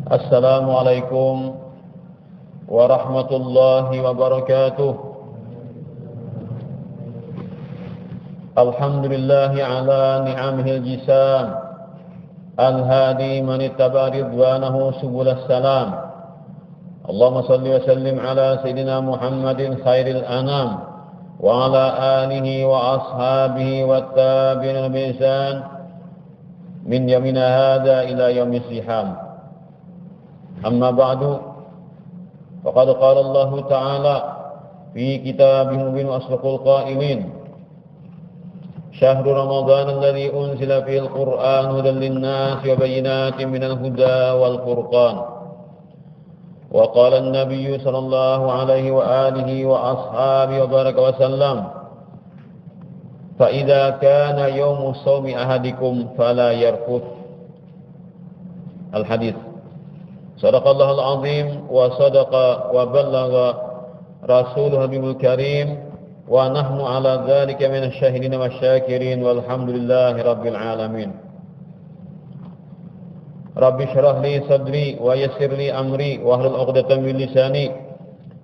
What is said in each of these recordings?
Assalamualaikum warahmatullahi wabarakatuh. Alhamdulillahi ala ni'amihil jisam, al-hadi man ittaba ridwanahu subulas salam. Allahumma salli wa sallim ala sayyidina Muhammadin khairil anam wa ala alihi wa ashabihi wa tabi'in bi ihsan min yamina hadha ila yaumis siham. أما بعد فقد قال الله تعالى في كتابه مبين وأصدق القائلين شهر رمضان الذي أنزل فيه القرآن هدى للناس وبينات من الهدى والفرقان وقال النبي صلى الله عليه وآله وأصحابه وبارك وسلم فإذا كان يوم صوم أحدكم فلا يرفث. الحديث. Sadaqallahul azim wa sadaqa wa ballagha rasuluhu habibul karim wa nahnu ala dzalika minasy syahidin wasyakirin walhamdulillahi rabbil alamin. Rabbi shrah li sadri wa yassir li amri wa hlul 'uqdatam min lisani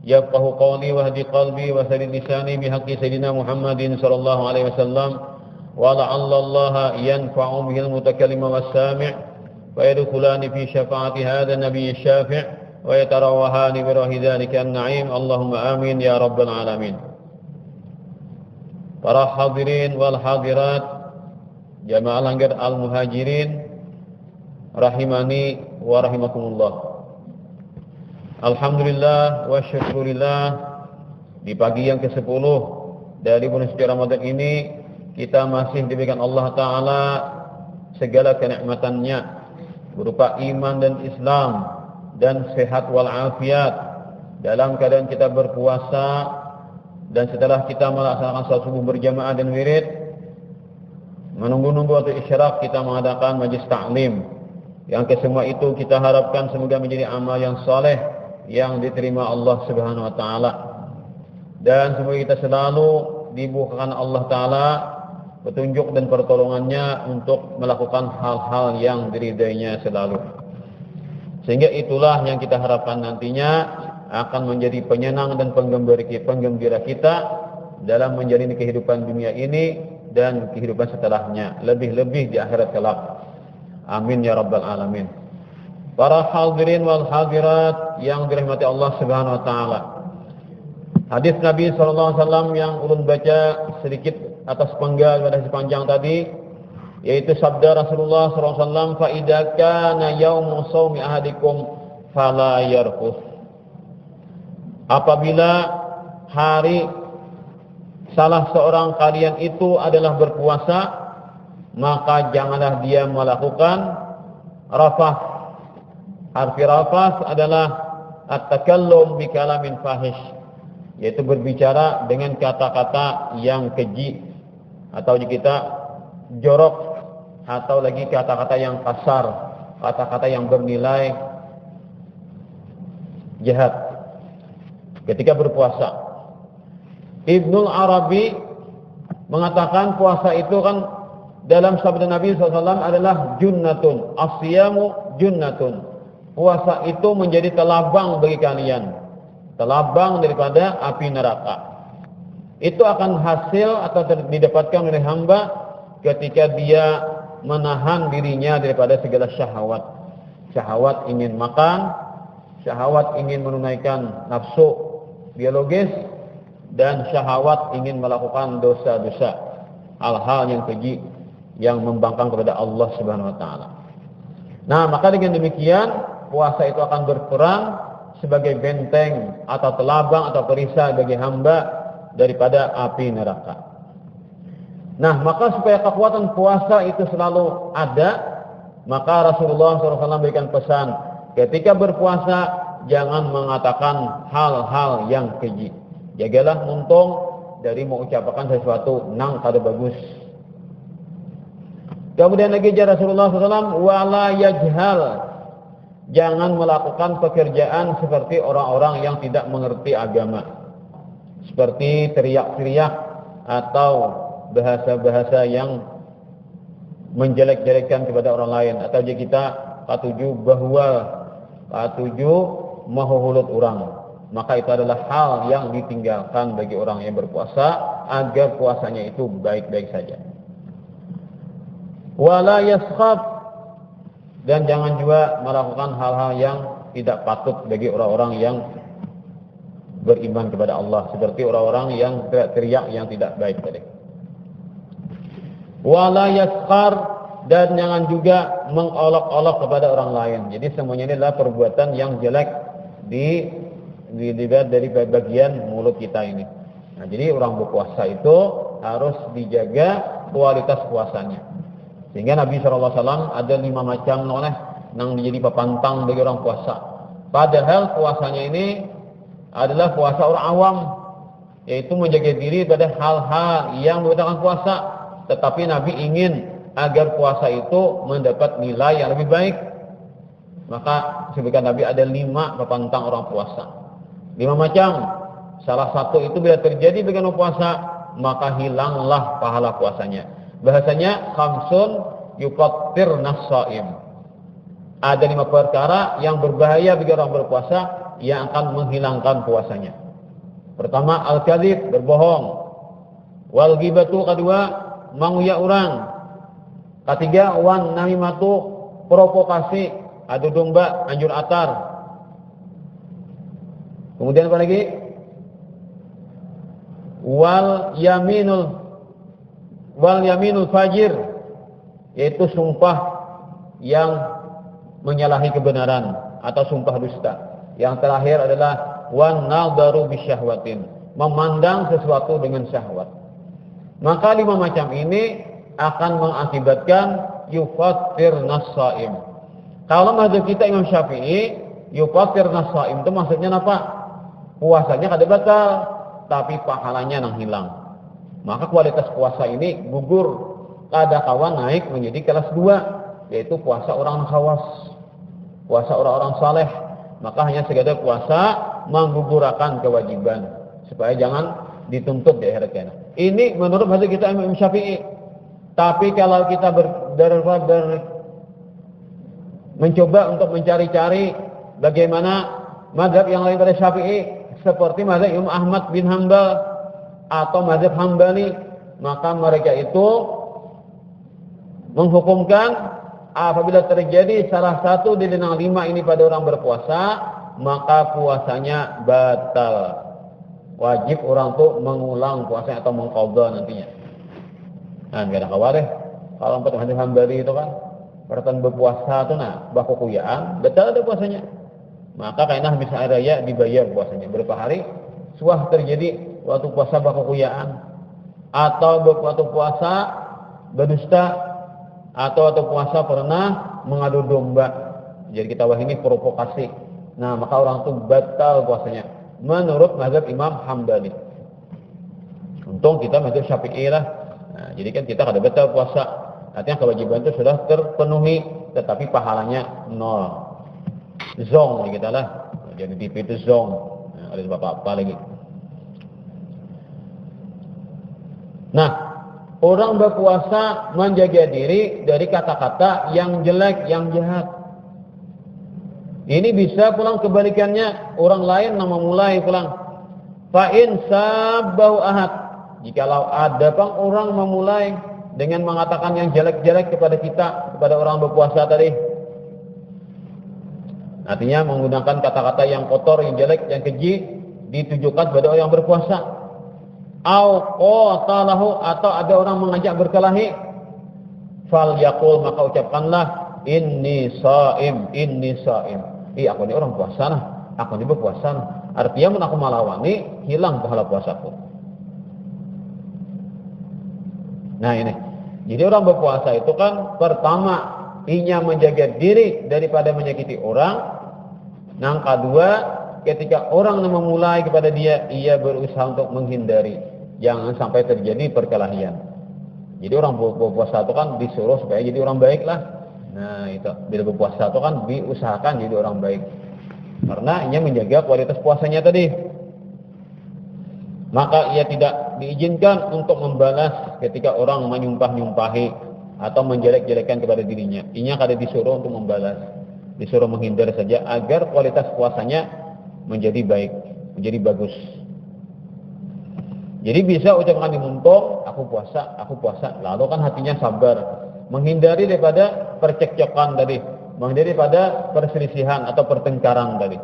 yafqahu qawli wahdi qalbi wa saddid lisani bihaqqi sayyidina Muhammadin sallallahu alaihi wasallam wa la'alla allaha yanfa'u bihil mutakallima was-sami' ويدخلان في شفاعة هذا النبي الشافع ويتروهان براه ذلك النعيم اللهم آمين يا رب العالمين. Para hadirin wal hadirat jamaah langgar al-muhajirin rahimani wa rahimakumullah. Alhamdulillah wa syukurillah, di pagi yang ke-10 dari bulan suci Ramadan ini kita masih diberikan Allah Ta'ala segala kenikmatannya berupa iman dan Islam dan sehat walafiat dalam keadaan kita berpuasa, dan setelah kita melaksanakan salat subuh berjamaah dan wirid, menunggu-nunggu waktu isyraq kita mengadakan majlis ta'lim, yang kesemua itu kita harapkan semoga menjadi amal yang saleh yang diterima Allah Subhanahu wa taala, dan semoga kita selalu dibukakan Allah Ta'ala petunjuk dan pertolongannya untuk melakukan hal-hal yang diridainya selalu, sehingga itulah yang kita harapkan nantinya akan menjadi penyenang dan penggembira kita dalam menjalani kehidupan dunia ini dan kehidupan setelahnya, lebih-lebih di akhirat kelak. Amin ya rabbal alamin. Para hadirin wal hadirat yang dirahmati Allah Subhanahu wa taala, hadis Nabi sallallahu alaihi wasallam yang ulun baca sedikit atas penggal pada sepanjang tadi, yaitu sabda Rasulullah SAW, fa idza kana yaumu shaumi ahadikum fala yarfus. Apabila hari salah seorang kalian itu adalah berpuasa, maka janganlah dia melakukan rafath. Arti rafath adalah at-takallum bi kalamin fahish, yaitu berbicara dengan kata-kata yang keji, atau kita jorok, atau lagi kata-kata yang kasar, kata-kata yang bernilai jahat ketika berpuasa. Ibnul Arabi mengatakan puasa itu kan dalam sabda Nabi SAW adalah junnatun, asyamu junnatun. Puasa itu menjadi telabang bagi kalian, telabang daripada api neraka. Itu akan hasil atau didapatkan oleh hamba ketika dia menahan dirinya daripada segala syahwat. Syahwat ingin makan, syahwat ingin menunaikan nafsu biologis, dan syahwat ingin melakukan dosa-dosa, hal-hal yang keji yang membangkang kepada Allah Subhanahu wa taala. Nah, maka dengan demikian puasa itu akan berperang sebagai benteng atau telabang atau perisai bagi hamba daripada api neraka. Nah, maka supaya kekuatan puasa itu selalu ada, maka Rasulullah SAW memberikan pesan, ketika berpuasa jangan mengatakan hal-hal yang keji. Jagalah muntung dari mengucapkan sesuatu nang kada bagus. Kemudian lagi Rasulullah SAW, wala yajhal, jangan melakukan pekerjaan seperti orang-orang yang tidak mengerti agama, seperti teriak-teriak atau bahasa-bahasa yang menjelek-jelekkan kepada orang lain, atau jika kita katuju bahwa Katujuh, mahuhulut orang. Maka itu adalah hal yang ditinggalkan bagi orang yang berpuasa agar puasanya itu baik-baik saja. Wala yaskhab, dan jangan juga melakukan hal-hal yang tidak patut bagi orang-orang yang beriman kepada Allah, seperti orang-orang yang teriak yang tidak baik tadi. Wala yaskhar, dan jangan juga mengolok-olok kepada orang lain. Jadi semuanya ini adalah perbuatan yang jelek dilihat dari bagian mulut kita ini. Nah, jadi orang berpuasa itu harus dijaga kualitas puasanya. Sehingga Nabi SAW ada 5 macam yang menjadi pepantang bagi orang puasa. Padahal puasanya ini adalah puasa orang awam, yaitu menjaga diri pada hal-hal yang membatalkan puasa. Tetapi Nabi ingin agar puasa itu mendapat nilai yang lebih baik. Maka sebutkan Nabi ada 5 pepantang orang puasa. 5 macam. Salah satu itu bila terjadi bagi orang puasa, maka hilanglah pahala puasanya. Bahasanya khamsun yufattirnas shaim. Ada 5 perkara yang berbahaya bagi orang berpuasa yang akan menghilangkan puasanya. Pertama, al-kadzib, berbohong. Wal ghibatu, kedua, menguyak orang. Ketiga, wan namimatu, provokasi, adu domba, anjur atar. Kemudian apa lagi? Wal yaminul fajir, yaitu sumpah yang menyalahi kebenaran atau sumpah dusta. Yang terakhir adalah wan nadaru bisyahwatin, memandang sesuatu dengan syahwat. Maka 5 macam ini akan mengakibatkan yufattirnas shaim. Kalau mazhab kita Imam Syafi'i, yufattirnas shaim itu maksudnya apa? Puasanya kada batal, tapi pahalanya nang hilang. Maka kualitas puasa ini gugur, kada kawan naik menjadi kelas 2, yaitu puasa orang khawas, puasa orang-orang saleh. Maka hanya sekadar puasa menggugurkan kewajiban supaya jangan dituntut di akhirat kelak. Ini menurut mazhab kita Imam Syafi'i. Tapi kalau kita mencoba untuk mencari-cari bagaimana mazhab yang lain pada Syafi'i, seperti mazhab Imam Ahmad bin Hanbal atau mazhab Hambali, maka mereka itu menghukumkan apabila terjadi salah satu di 5 ini pada orang berpuasa, maka puasanya batal. Wajib orang tuh mengulang puasanya atau mengqadha nantinya. Nah, enggak ada kabar deh. Kalau empat hadis Hambali itu kan pertanda berpuasa tuh baku kuyaan, betul ada puasanya. Maka kainah bisa hari raya dibayar puasanya. Berapa hari? Suah terjadi waktu puasa baku kuyaan, atau waktu puasa berdusta, atau waktu puasa pernah mengadu domba. Jadi kita wah ini provokasi. Nah, maka orang tuh batal puasanya menurut mazhab Imam Hambali. Untung kita mazhab Syafi'i lah. Nah, jadi kan kita kada batal puasa. Artinya kewajiban itu sudah terpenuhi, tetapi pahalanya 0. Zong kita lah. Jadi TV itu zong. Nah, ada apa-apa lagi. Nah, orang berpuasa menjaga diri dari kata-kata yang jelek, yang jahat. Ini bisa pulang kebalikannya, orang lain yang memulai pulang. Fa'in sabbahu ahad. Jikalau ada orang memulai dengan mengatakan yang jelek-jelek kepada kita, kepada orang berpuasa tadi. Artinya menggunakan kata-kata yang kotor, yang jelek, yang keji ditujukan kepada orang yang berpuasa. Au qatalahu, atau ada orang mengajak berkelahi. Fal yaqul, maka ucapkanlah inni shaim, inni shaim. Aku ini orang puasa nah, aku ini berpuasa nah. Artinya mun aku malawani, hilang pahala puasaku. Nah ini. Jadi orang berpuasa itu kan pertama ia menjaga diri daripada menyakiti orang. Yang kedua, ketika orang memulai kepada dia, ia berusaha untuk menghindari jangan sampai terjadi perkelahian. Jadi orang berpuasa itu kan disuruh supaya jadi orang baik lah. Nah itu, bila berpuasa itu kan diusahakan jadi orang baik. Karena ia menjaga kualitas puasanya tadi. Maka ia tidak diizinkan untuk membalas ketika orang menyumpah-nyumpahi atau menjelek-jelekan kepada dirinya. Ia kada disuruh untuk membalas. disuruh menghindar saja agar kualitas puasanya menjadi baik, menjadi bagus. Jadi bisa ucapkan di muntong, aku puasa, lalu kan hatinya sabar, menghindari daripada percekcokan tadi, menghindari daripada perselisihan atau pertengkaran tadi.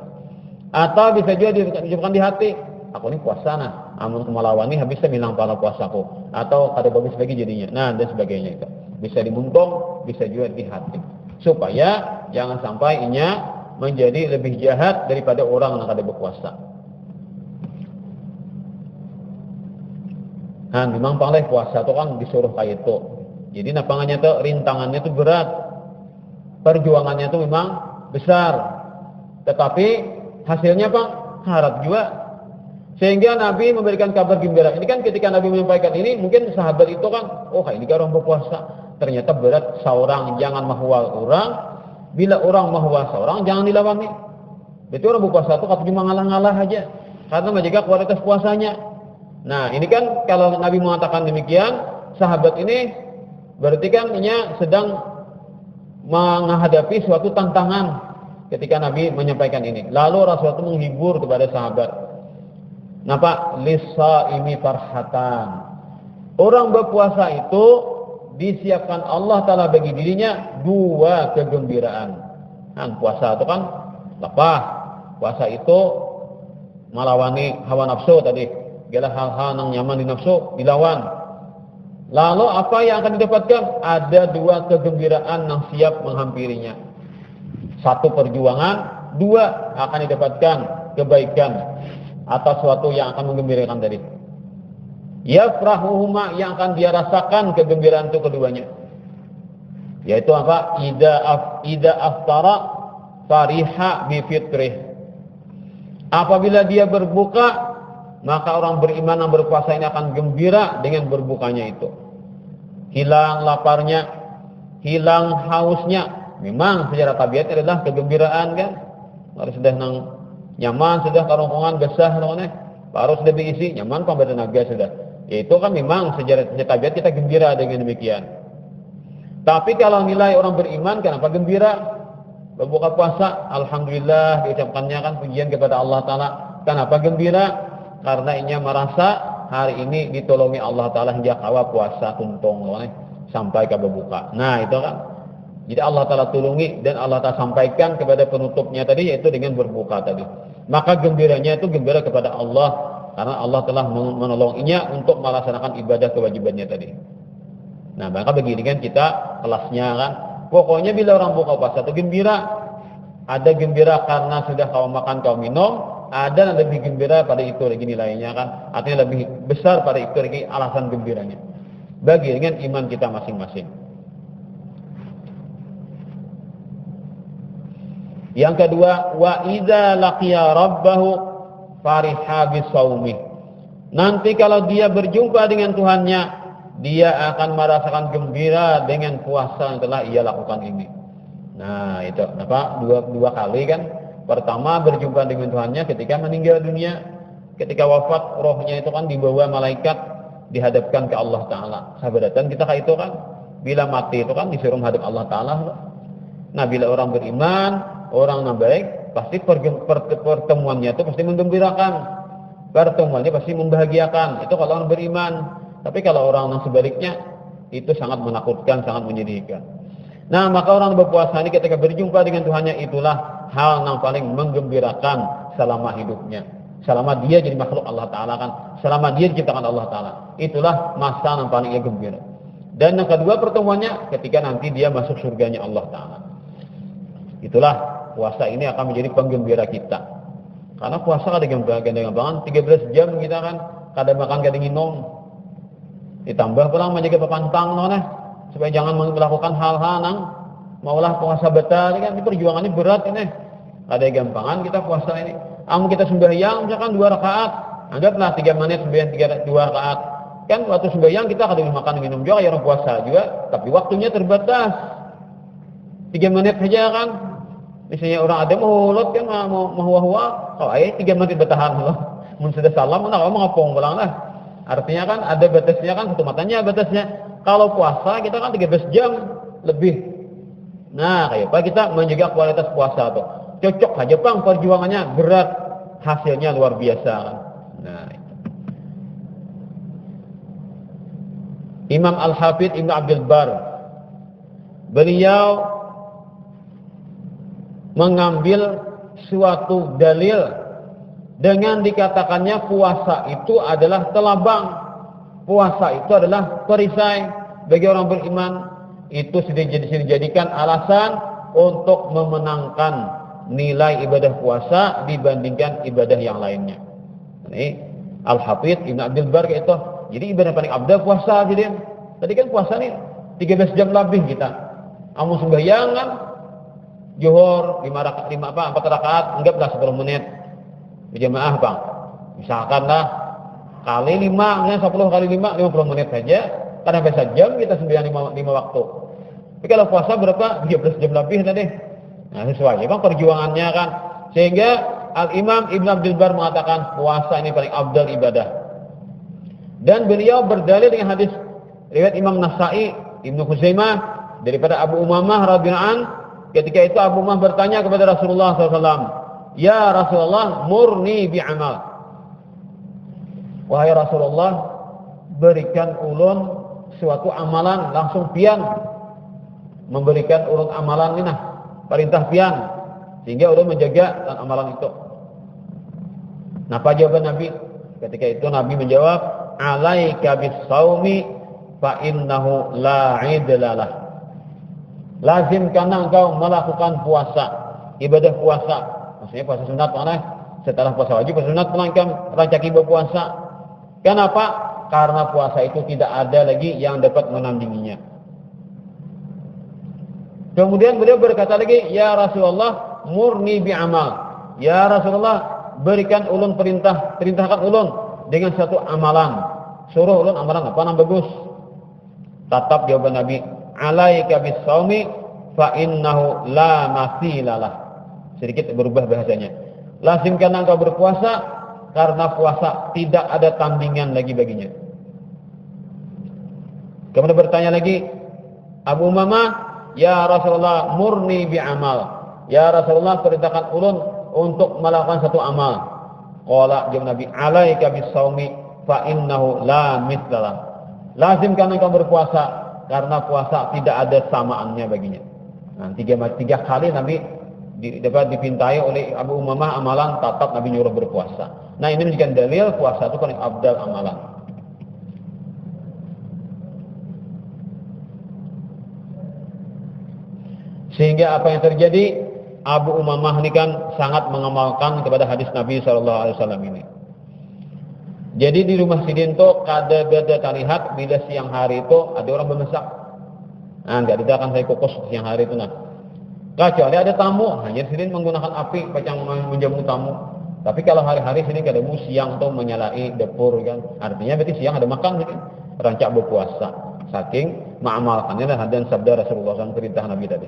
Atau bisa juga diucapkan di hati, aku ini puasa nah, amun kemalawan ini habisnya bilang pahala puasaku, atau kada bagus lagi jadinya. Nah, dan sebagainya itu. Bisa di muntong, bisa juga di hati. Supaya jangan sampai inya menjadi lebih jahat daripada orang yang kada berpuasa. Nah, memang pangleh puasa itu kan disuruh kayak itu. Jadi napangannya itu rintangannya itu berat, perjuangannya itu memang besar. Tetapi hasilnya apa? Harap juga. Sehingga Nabi memberikan kabar gembira. Ini kan ketika Nabi menyampaikan ini, mungkin sahabat itu kan, oh ini kan orang berpuasa. Ternyata berat seorang jangan mahwal orang. Bila orang mahwal seorang jangan dilawangi. Berarti orang berpuasa itu cuma ngalah-ngalah aja. Karena menjaga kualitas puasanya. Nah ini kan kalau Nabi mengatakan demikian, sahabat ini berarti kan ia sedang menghadapi suatu tantangan ketika Nabi menyampaikan ini. Lalu Rasulullah itu menghibur kepada sahabat. Napa? Lis-shaimi farhatan. Orang berpuasa itu disiapkan Allah Ta'ala bagi dirinya dua kegembiraan. Kan puasa itu kan lapah. Puasa itu melawani hawa nafsu tadi. Segala hal-hal yang nyaman di nafsu dilawan. Lalu apa yang akan didapatkan? Ada dua kegembiraan yang siap menghampirinya. Satu perjuangan, dua akan didapatkan kebaikan atas sesuatu yang akan menggembirakan tadi. Yafrahuhuma, yang akan dia rasakan kegembiraan itu keduanya. Yaitu apa? Ida aftara fariha bi fitrih. Apabila dia berbuka, maka orang beriman yang berpuasa ini akan gembira dengan berbukanya itu. Hilang laparnya, hilang hausnya. Memang secara tabiat adalah kegembiraan kan. Harus sudah nang nyaman, sudah karongkongan besar namanya. Harus sudah diisi nyaman pambah tenaga sudah. Itu kan memang secara tabiat kita gembira dengan demikian. Tapi kalau nilai orang beriman, kenapa gembira? Berbuka puasa, alhamdulillah diucapkannya kan pujian kepada Allah Ta'ala. Kenapa gembira? Karena inya merasa hari ini ditolongi Allah Ta'ala hingga kawa puasa tuntung sampai ke berbuka. Nah itu kan. Jadi Allah Ta'ala tolongi dan Allah Ta'ala sampaikan kepada penutupnya tadi, yaitu dengan berbuka tadi. Maka gembiranya itu gembira kepada Allah, karena Allah telah menolonginya untuk melaksanakan ibadah kewajibannya tadi. Nah maka begini kan kita kelasnya kan. Pokoknya bila orang buka puasa itu gembira. Ada gembira karena sudah kau makan kau minum. Ada yang lebih gembira pada itu lagi nilainya kan. Artinya lebih besar pada itu lagi alasan gembiranya. Bagi dengan iman kita masing-masing. Yang kedua, wa idza laqiya rabbahu fariha bisaumi. Nanti kalau dia berjumpa dengan Tuhannya, dia akan merasakan gembira dengan puasa yang telah ia lakukan ini. Nah, itu apa? Dua kali kan. Pertama berjumpa dengan Tuhannya ketika meninggal dunia, ketika wafat rohnya itu kan dibawa malaikat dihadapkan ke Allah Ta'ala. Sahabatan kita kayak itu kan, bila mati itu kan disuruh menghadap Allah Ta'ala. Nah bila orang beriman, orang yang baik, pasti pertemuannya itu pasti menggembirakan, pertemuannya pasti membahagiakan. Itu kalau orang beriman. Tapi kalau orang yang sebaliknya, itu sangat menakutkan, sangat menyedihkan. Nah maka orang berpuasa ini ketika berjumpa dengan Tuhannya, itulah hal yang paling menggembirakan selama hidupnya. Selama dia jadi makhluk Allah Ta'ala kan, selama dia diciptakan Allah Ta'ala, itulah masa yang paling ia gembira. Dan yang kedua pertemuannya ketika nanti dia masuk surganya Allah Ta'ala. Itulah puasa ini akan menjadi penggembira kita. Karena puasa kadang-kadang 13 jam kita kan, kadang makan kadang minum. Ditambah pulang menjaga pepantang supaya jangan melakukan hal-hal yang maulah puasa betul ini kan, ini perjuangannya berat ini. Ada gampangan kita puasa ini. Kita sembahyang misalkan 2 rakaat, anggaplah 3 menit sembahyang 2 rakaat. Kan waktu sembahyang kita kadang makan minum juga ya orang puasa juga, tapi waktunya terbatas. 3 menit saja kan. Misalnya orang ada mulut kan mau huwa-huwa, kalau 3 menit bertahan loh. Mun sudah salam mau ngapong pulang lah. Artinya kan ada batasnya kan, satu matanya batasnya. Kalau puasa kita kan 13 jam lebih. Nah, kayak apa kita menjaga kualitas puasa tuh. Cocok aja Bang perjuangannya berat, hasilnya luar biasa. Nah, Imam Al-Hafidz Ibnu Abdul Bar, beliau mengambil suatu dalil dengan dikatakannya puasa itu adalah telabang, puasa itu adalah perisai bagi orang beriman. Itu dijadikan alasan untuk memenangkan nilai ibadah puasa dibandingkan ibadah yang lainnya. Ini Al-Hafidz Ibnu Abdul Bar itu. Jadi ibadah paling abdal puasa jadi. Tadi kan puasa nih 13 jam lebih kita. Amun sembahyangan zuhur 4 rakaat, anggaplah 10 menit. Berjamaah Bang. Misalkanlah kali 5, 10 kali 5, 50 menit saja. Karena biasa jam kita sembahyang 5 waktu. Tapi kalau puasa berapa? 13 jam lebih tadi. Nah, sesuai Bang perjuangannya kan. Sehingga Al-Imam Ibnu Abdul Bar mengatakan puasa ini paling abdal ibadah. Dan beliau berdalil dengan hadis riwayat Imam Nasa'i, Ibnu Khuzaimah daripada Abu Umamah radhiyallahu an. Ketika itu Abu Umamah bertanya kepada Rasulullah SAW, "Ya Rasulullah, murni bi'amal." Wahai Rasulullah, berikan ulun suatu amalan langsung pian. Memberikan ulun amalan ini perintah pian sehingga ulun menjaga amalan itu. Napa jawaban Nabi? Ketika itu Nabi menjawab, "Alaika bis-shaumi fa innahu la 'idlalah." Lazimkan engkau melakukan puasa, ibadah puasa. Maksudnya puasa sunat mana? Setelah puasa wajib, puasa sunat pelangkam rancaki berpuasa. Kenapa? Karena puasa itu tidak ada lagi yang dapat menandinginya. Kemudian beliau berkata lagi, "Ya Rasulullah, murni bi'amal." Ya Rasulullah, berikan ulun perintahkan ulun dengan satu amalan. Suruh ulun amalan apa yang bagus. Tetap jawaban Nabi, "Alaika bis-shaumi fa innahu la masilalah." Sedikit berubah bahasanya. Lazimkan engkau berpuasa karena puasa tidak ada tandingan lagi baginya. Kemudian bertanya lagi Abu Umamah, "Ya Rasulullah, murni bi'amal." Ya Rasulullah, perintahkan ulun untuk melakukan satu amal. Qala jawab Nabi, "Alaika bis-shaumi fa innahu la mithlalah." Lazimkan engkau berpuasa karena puasa tidak ada samaannya baginya. Nah, tiga kali Nabi dapat dipintai oleh Abu Umamah amalan, tetap Nabi nyuruh berpuasa. Nah, ini menjadikan dalil puasa itu paling abdal amalan. Sehingga apa yang terjadi? Abu Umamah ini kan sangat mengamalkan kepada hadis Nabi SAW ini. Jadi di rumah Sidin tuh kada-kada terlihat bila siang hari itu ada orang bermasak. Nah, tidak akan saya kukus siang hari itu nah. Kecuali ada tamu, hanya Sidin menggunakan api pacang menjamu tamu. Tapi kalau hari-hari Sidin kadamu siang tuh menyalai dapur kan. Artinya berarti siang ada makan Sidin. Rancak berpuasa. Saking mengamalkannya dan sabda Rasulullah SAW perintah Nabi tadi.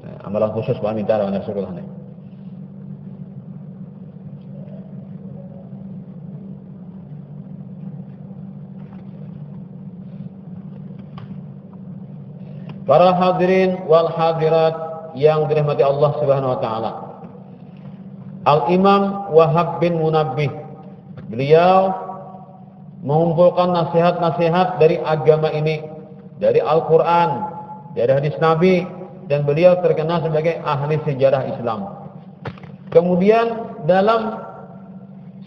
Nah, amalan khusus Pak minta lawan Rasulullah ini. Para hadirin wal hadirat yang dirahmati Allah Subhanahu wa taala. Al-Imam Wahab bin Munabbih, beliau mengumpulkan nasihat-nasihat dari agama ini, dari Al-Qur'an, dari hadis Nabi, dan beliau terkenal sebagai ahli sejarah Islam. Kemudian dalam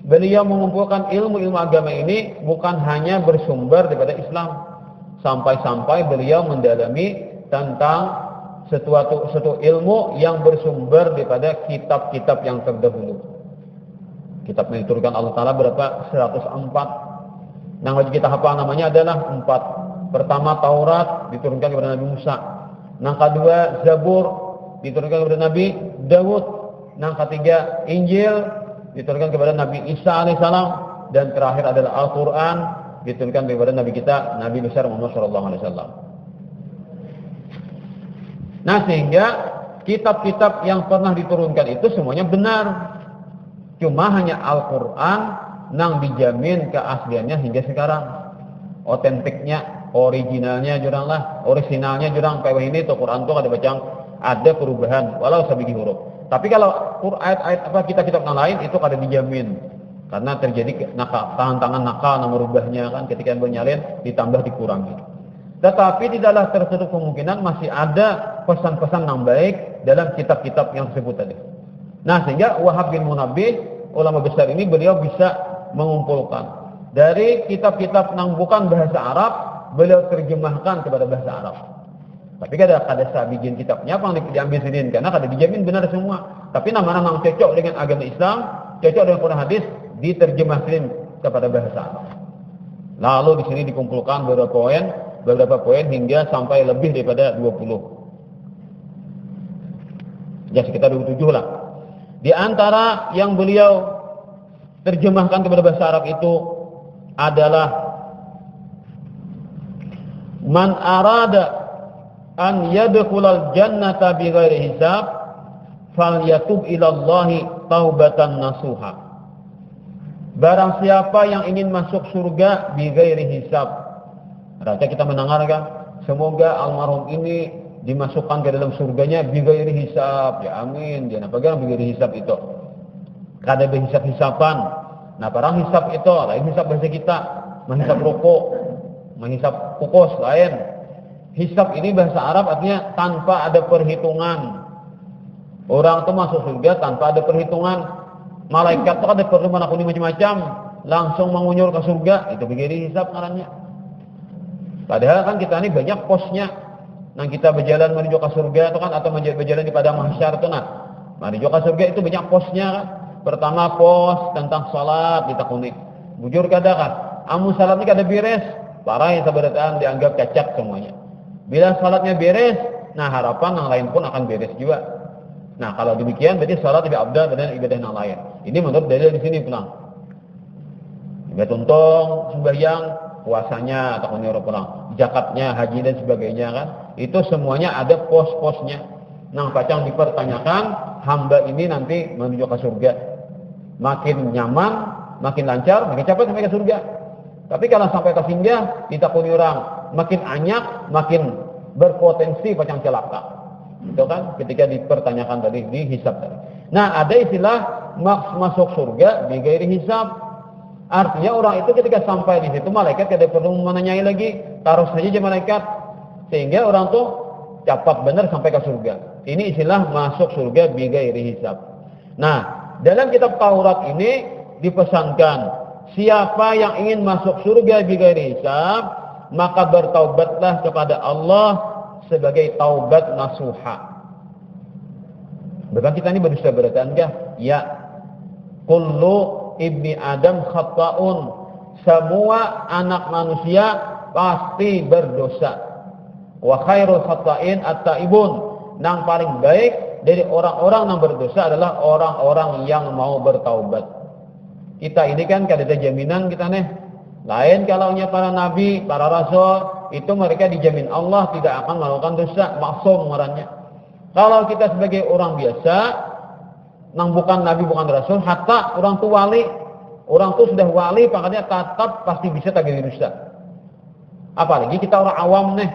beliau mengumpulkan ilmu-ilmu agama ini bukan hanya bersumber daripada Islam, sampai-sampai beliau mendalami tentang suatu ilmu yang bersumber daripada kitab-kitab yang terdahulu. Kitab yang diturunkan Allah Ta'ala berapa? 104. Yang wajib kita hafal namanya adalah 4. Pertama Taurat diturunkan kepada Nabi Musa. Yang kedua Zabur diturunkan kepada Nabi Daud. Yang ketiga Injil diturunkan kepada Nabi Isa alaihissalam. Dan terakhir adalah Al-Quran diturunkan kepada Nabi kita Nabi besar Muhammad SAW. Nah, sehingga kitab-kitab yang pernah diturunkan itu semuanya benar. Cuma hanya Al-Quran yang dijamin keasliannya hingga sekarang. Otentiknya, originalnya jurang lah, originalnya jurang. Kayak ini tuh Quran tuh ada bacaan ada perubahan walau sabigi huruf. Tapi kalau ayat-ayat kitab-kitab yang lain itu kada dijamin. Karena terjadi tangan-tangan nakal yang merubahnya kan ketika bernyalin ditambah dikurangi. Tetapi tidaklah tertutup kemungkinan masih ada pesan-pesan yang baik dalam kitab-kitab yang tersebut tadi. Nah, sehingga Wahab bin Munabbih, ulama besar ini, beliau bisa mengumpulkan dari kitab-kitab yang bukan bahasa Arab, beliau terjemahkan kepada bahasa Arab. Tapi kada sabigin kitabnya apa yang diambil sini karena kada dijamin benar semua. Tapi nama-nama yang cocok dengan agama Islam, cocok dengan Quran hadis, diterjemahkan kepada bahasa Arab. Lalu di sini dikumpulkan beberapa poin hingga sampai lebih daripada 20. Ya sekitar 27 lah. Di antara yang beliau terjemahkan kepada bahasa Arab itu adalah man arada an yadkhulal jannata bighairi hisab falyatub ilallahi taubatan nasuha. Barang siapa yang ingin masuk surga bighairi hisab. Raja kita mendengarkan semoga almarhum ini dimasukkan ke dalam surganya bighairi hisab. Ya amin. Dia apa kan bighairi hisab itu? Kada berhisab-hisapan. Nah, barang hisab itu lain hisab bahasa kita, menghisab rokok, menghisab kukus lain. Hisab ini bahasa Arab artinya tanpa ada perhitungan. Orang itu masuk surga tanpa ada perhitungan. Malaikat itu ada perlu menakuni macam-macam, langsung mengunyur ke surga. Itu begini hisab ngarannya. Padahal kan kita ini banyak posnya. Nah, kita berjalan menuju ke surga itu kan, atau berjalan di padang mahsyar itu nah. Menuju ke surga itu banyak posnya kan. Pertama pos tentang salat ditakuni. Bujur kada kan? Amun salat ini kada beres, parah yang sabarataan dianggap cacat semuanya. Bila salatnya beres, nah harapan yang lain pun akan beres juga. Nah, kalau demikian berarti salat lebih abdal daripada ibadah yang lain. Ini menurut dalil di sini pulang. Ibadah untung, sembahyang, puasanya atau orang pulang, zakatnya, haji dan sebagainya kan. Itu semuanya ada pos-posnya. Nah, pacang dipertanyakan hamba ini nanti menuju ke surga. Makin nyaman, makin lancar, makin cepat sampai ke surga. Tapi kalau sampai ke singgah, ditakuni orang, makin anyak, makin berpotensi pacang celaka. Itu kan ketika dipertanyakan tadi, dihisab tadi. Nah, ada istilah masuk surga bighairi hisab. Artinya orang itu ketika sampai di situ malaikat tidak perlu menanyai lagi, taruh saja malaikat sehingga orang tuh cepat benar sampai ke surga. Ini istilah masuk surga bighairi hisab. Nah, dalam kitab Taurat ini dipesankan siapa yang ingin masuk surga bighairi hisab, maka bertaubatlah kepada Allah sebagai taubat nasuha. Bukan kita ini berdosa berat enggak? Ya. Kullu ibni Adam khata'un. Semua anak manusia pasti berdosa. Wa khairul khata'in at-taibun. Yang paling baik dari orang-orang yang berdosa adalah orang-orang yang mau bertaubat. Kita ini kan kada ada jaminan kita nih. Lain kalaunya para nabi, para rasul, itu mereka dijamin Allah tidak akan melakukan dosa, maksum ngarannya. Kalau kita sebagai orang biasa, nang bukan nabi, bukan rasul, hatta orang tu wali, orang tu sudah wali, makanya tetap pasti bisa terjadi dosa. Apalagi kita orang awam nih.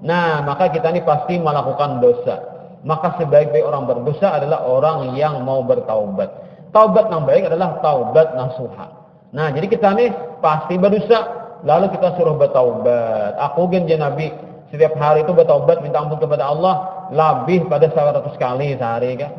Nah, maka kita ini pasti melakukan dosa. Maka sebaik-baik orang berdosa adalah orang yang mau bertaubat. Taubat yang baik adalah taubat nasuha. Nah, jadi kita nih pasti berdosa, lalu kita suruh bertaubat. Aku genja Nabi setiap hari itu bertaubat minta ampun kepada Allah lebih pada 100 kali sehari kan.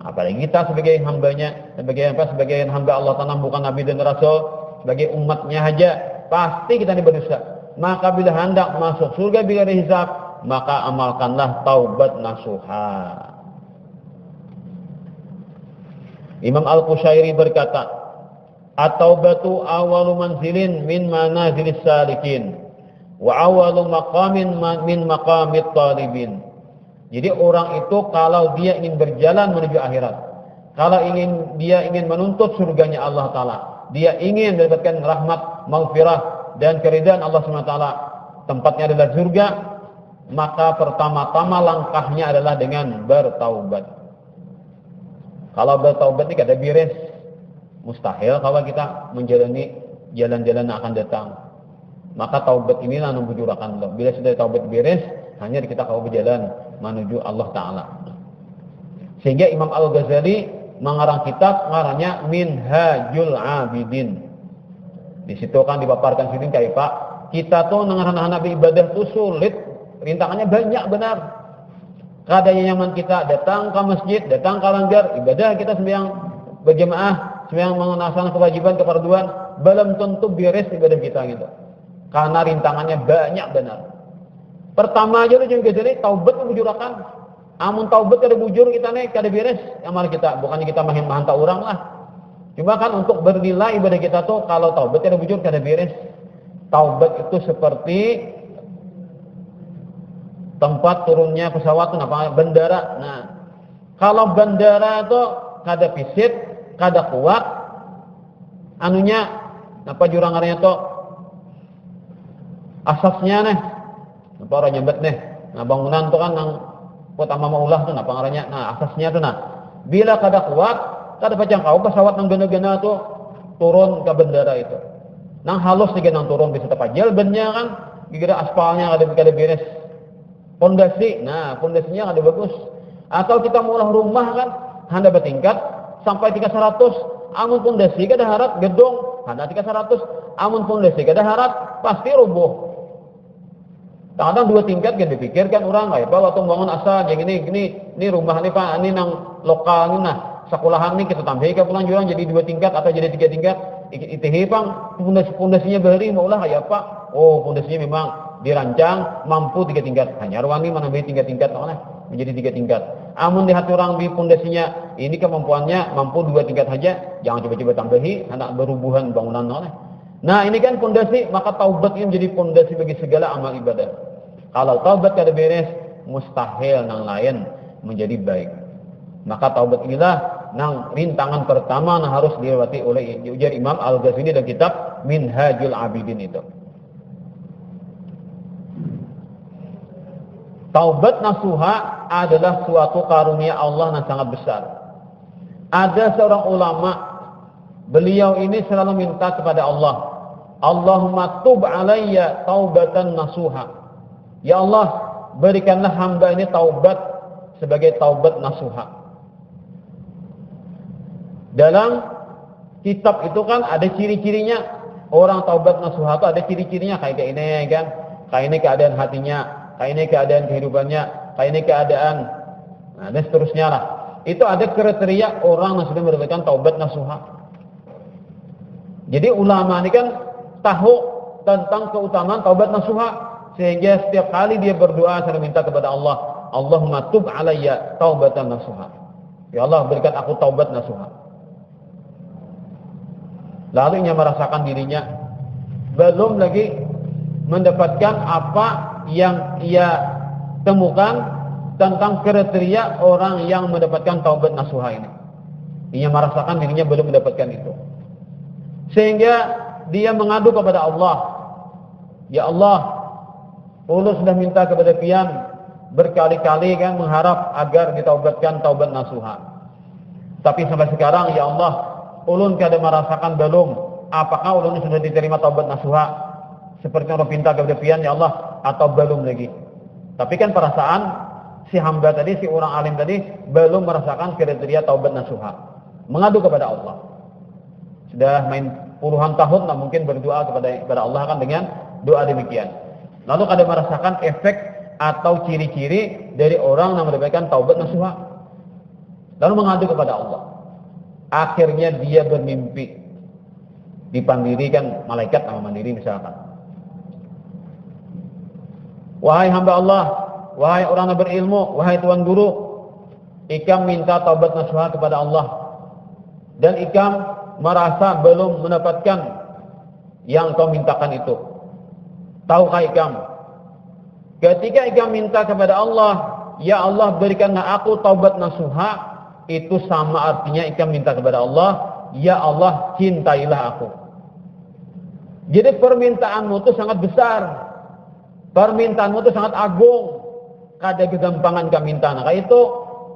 Apalagi kita sebagai hambanya, sebagai hamba Allah Ta'ala, bukan Nabi dan Rasul, sebagai umatnya aja, pasti kita ini berdosa. Maka bila hendak masuk surga bighairi hisab, maka amalkanlah taubat nasuha. Imam Al-Qushairi berkata, at-taubatu awalu manzilin min manazilis salikin wa awalu maqamin min maqamit talibin. Jadi orang itu kalau dia ingin berjalan menuju akhirat, kalau dia ingin menuntut surganya Allah Ta'ala, dia ingin mendapatkan rahmat, maghfirah dan keridhaan Allah SWT, tempatnya adalah surga, maka pertama-tama langkahnya adalah dengan bertaubat. Kalau bertaubat ini kada beres, mustahil kalau kita menjalani jalan-jalan yang akan datang. Maka taubat inilah yang membujurakan Allah. Bila sudah taubat beres, hanya kita kalau berjalan menuju Allah Ta'ala. Sehingga Imam Al-Ghazali mengarang kitab ngarannya Minhajul Abidin. Di situ kan dipaparkan sini kayak Pak, kita tuh ngarana ibadah tuh sulit, rintangannya banyak benar. Kadanya nyaman kita datang ke masjid, datang ke langgar, ibadah kita sembahyang berjamaah, sembahyang menunaikan kewajiban kefarduan, belum tentu beres ibadah kita gitu. Karena rintangannya banyak benar. Pertama aja lu juga jadi taubat membujurakan. Amun taubat kada bujur kita nih kada beres amal kita, bukannya kita mahin mahanta orang lah. Cuma kan untuk bernilai ibadah kita tuh kalau taubat kada bujur kada beres. Taubat itu seperti tempat turunnya pesawat tuh apa bandara. Nah, kalau bandara itu kada pisit, kada kuat anunya apa jurangannya tuh asasnya nih. Apa orang nyebet nih. Nah, bangunan tuh kan yang pertama maulah tuh apa ngarannya. Nah, asasnya tuh nah. Bila kada kuat, kada pacangkau pesawat nang gana-gana tuh turun ke bandara itu. Nang halus juga nang turun bisa tapajal bannya kan. Kira aspalnya kada beres. Pondasi, nah pondasinya ada bagus. Atau kita mulai rumah kan, handa bertingkat sampai 300. Amun pondasi kada harat gedung, handa 300. Amun pondasi kada harat pasti rubuh. Kadang 2 tingkat kan dipikirkan orang kayak apa waktu bangun asal yang ini rumah ini Pak, ini nang lokal ini nah sekolahan ini kita tambahi ke pulang jurang jadi 2 tingkat atau jadi 3 tingkat. Itihi Bang, pondasinya beri maulah kayak apa? Oh, pondasinya memang dirancang mampu 3 tingkat. Hanya ruangi menambah 3 tingkat mana? Menjadi 3 tingkat. Amun lihat orang di pondasinya ini kemampuannya mampu 2 tingkat saja, jangan coba-coba tambahi anak berubuhan bangunan mana. Nah, ini kan pondasi, maka taubat ini menjadi pondasi bagi segala amal ibadah. Kalau taubat kada beres, mustahil nang lain menjadi baik. Maka taubat inilah nang rintangan pertama yang harus dilewati oleh ujar Imam Al-Ghazali dalam kitab Minhajul Abidin itu. Taubat nasuha adalah suatu karunia Allah yang sangat besar. Ada seorang ulama, beliau ini selalu minta kepada Allah, Allahumma tub alayya taubatan nasuha. Ya Allah, berikanlah hamba ini taubat sebagai taubat nasuha. Dalam kitab itu kan ada ciri-cirinya. Orang taubat nasuha itu ada ciri-cirinya kayak ini kan. Kayak ini keadaan hatinya, kayak ini keadaan kehidupannya, kayak ini keadaan dan seterusnya lah. Itu ada kriteria orang yang sudah mendapatkan taubat nasuha. Jadi ulama ini kan tahu tentang keutamaan taubat nasuha. Sehingga setiap kali dia berdoa selalu minta kepada Allah, Allahumma tub alayya taubatan nasuha. Ya Allah, berikan aku taubat nasuha. Lalu ia merasakan dirinya belum lagi mendapatkan apa yang ia temukan tentang kriteria orang yang mendapatkan taubat nasuha ini. Ia merasakan dirinya belum mendapatkan itu. Sehingga dia mengadu kepada Allah, ya Allah, Allah sudah minta kepada pian berkali-kali kan mengharap agar ditaubatkan taubat nasuha. Tapi sampai sekarang ya Allah, ulun kada merasakan belum apakah ulun sudah diterima taubat nasuha seperti yang pinta kepada pian ya Allah atau belum lagi. Tapi kan perasaan si hamba tadi, si orang alim tadi belum merasakan kriteria taubat nasuha. Mengadu kepada Allah. Sudah main puluhan tahun lah mungkin berdoa kepada Allah kan dengan doa demikian. Lalu kada merasakan efek atau ciri-ciri dari orang yang mendapatkan taubat nasuha. Lalu mengadu kepada Allah. Akhirnya dia bermimpi. Dipandirikan malaikat sama mandiri misalkan. Wahai hamba Allah, wahai orang yang berilmu, wahai tuan guru, ikam minta taubat nasuha kepada Allah. Dan ikam merasa belum mendapatkan yang kau mintakan itu. Tahukah ikam? Ketika ikam minta kepada Allah, ya Allah berikanlah aku taubat nasuha, itu sama artinya ikam minta kepada Allah, ya Allah cintailah aku. Jadi permintaanmu itu sangat besar. Permintaanmu itu sangat agung. Kada kegampangan ikam minta. Nah itu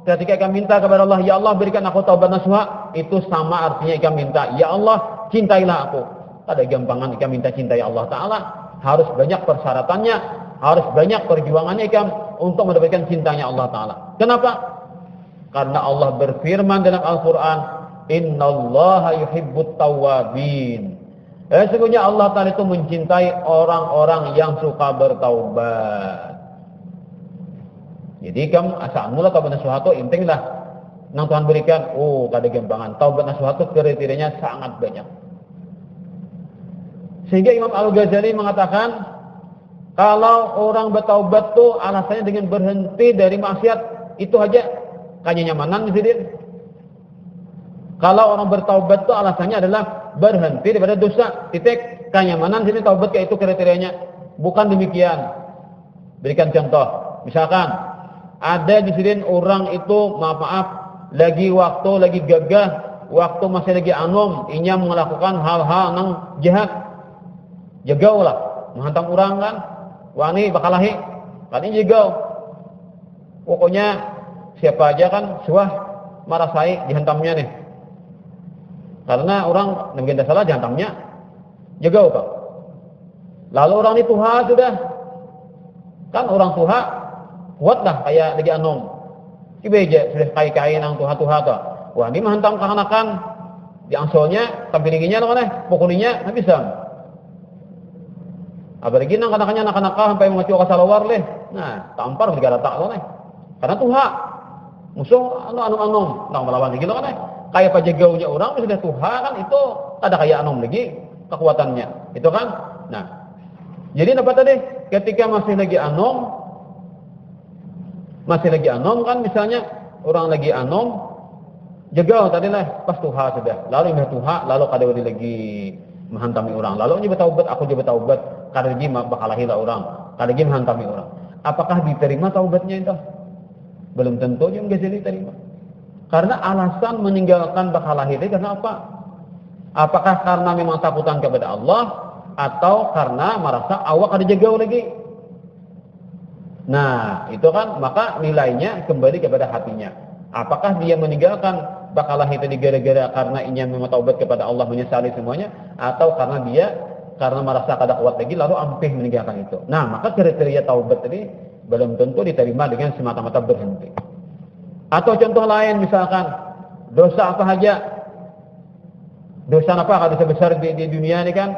ketika ikam minta kepada Allah, ya Allah berikan aku taubat nasuha, itu sama artinya ikam minta, ya Allah cintailah aku. Kada gampangan ikam minta cintai Allah Ta'ala. Harus banyak persyaratannya, harus banyak perjuangannya ikam untuk mendapatkan cintanya Allah Ta'ala. Kenapa? Karena Allah berfirman dalam Al-Quran, Innallaha yuhibbut tawwabin. Sesungguhnya Allah Ta'ala itu mencintai orang-orang yang suka bertaubat. Jadi kamu asal mula taubat nasuha itu inting lah. Nang Tuhan berikan, kada gembangan. Taubat nasuha itu kriterianya sangat banyak. Sehingga Imam Al-Ghazali mengatakan, kalau orang bertaubat tuh alasannya dengan berhenti dari maksiat, itu aja kayaknya nyamanan di sini. Kalau orang bertaubat tuh alasannya adalah berhenti daripada dosa, titik, kenyamanan sini taubat kayak itu kriterianya. Bukan demikian. Berikan contoh. Misalkan ada di sini orang itu maaf lagi gagah, waktu masih lagi anom, inya melakukan hal-hal nang jahat. Jegau lah, menghantam orang kan, wani bakalahi, kan ini jegau. Pokoknya siapa aja kan suah marasai dihantamnya nih. Karena orang mungkin salah dihantamnya, jegau Pak. Lalu orang ini tuha sudah, kan orang tuha kuat dah kayak lagi anom. Kibeja sudah kai-kai nang tuha-tuha tuh. Wah ini menghantam kehanakan, diangsolnya, tampilinginya loh kan pukulinya, nggak bisa. Apalagi nang kanakannya anak-anak sampai mengacu ke salawar leh. Nah, tampar negara tak nih. Karena tuha musuh anu nang melawan gitu kan. Kayak pajegaunya orang sudah tuha kan itu ada kayak anom lagi kekuatannya. Itu kan. Nah. Jadi apa tadi? Ketika masih lagi anom kan misalnya orang lagi anom jegau tadi lah pas tuha sudah. Lalu indah tuha lalu kada lagi menghantami orang. Lalu dia bertaubat, aku juga bertaubat. Kada lagi bakalahilah orang. Kada lagi menghantami orang. Apakah diterima taubatnya itu? Belum tentu yang Ghazali terima. Karena alasan meninggalkan bakalahi itu karena apa? Apakah karena memang takutan kepada Allah atau karena merasa awak ada jegau lagi? Nah, itu kan maka nilainya kembali kepada hatinya. Apakah dia meninggalkan bakalahi itu gara-gara karena ingin memang taubat kepada Allah, menyesali semuanya, atau karena merasa kada kuat lagi lalu ampih meninggalkan itu. Nah, maka kriteria taubat ini belum tentu diterima dengan semata-mata berhenti. Atau contoh lain misalkan dosa apa saja, dosa apa kalau dosa besar di dunia ini kan